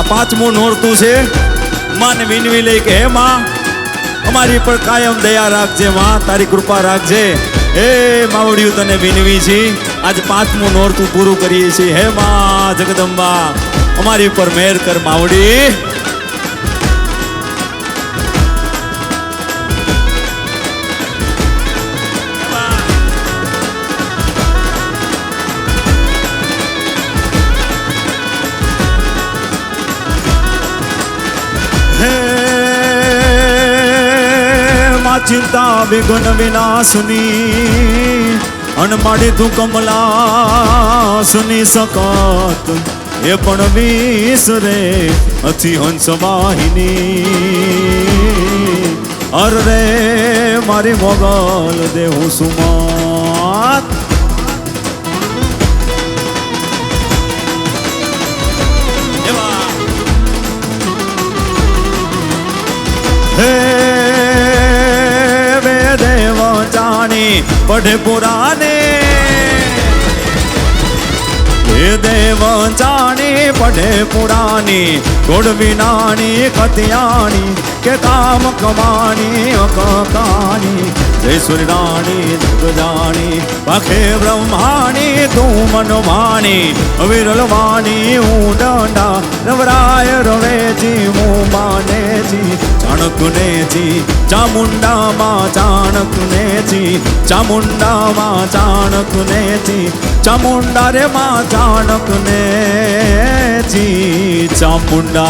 પાંચમું નોરતું છે માને વિનવી લઈ કે હે માં અમારી પર કાયમ દયા રાખજે માં, તારી કૃપા રાખજે. હે માવડિયું તને વિનવી છે, આજ પાંચમું નોરતું પૂરું કરીએ છીએ. હે માં જગદંબા અમારી પર મહેર કર માવડી. ચિંતા વિઘ્ન વિનાશની અનમાડી તું કમલા સુની સકાત એ પણ વિસરે અથી હંસ વાહિની. અર રે મારી મોગલ દેવું સુમાત. હે દેવ જાણી પઢે પુરાને, હે દેવ જાણી પઢે પુરાની ગોળ વિનાની કતિયાણી કે કામ કમાણી અકકાની. જય સુરી રાણી જગ જાણી પાખે બ્રહ્માણી તું મનમાણી વિરલ વાણી હું દંડા નવરાય રવેજી હું માનેજી. ચાણકને જી ચામુંડામાં ચાણકને જી ચામુંડામાં ચાણકને જી ચામુંડા રે માં ચાણકને જી ચામુંડા.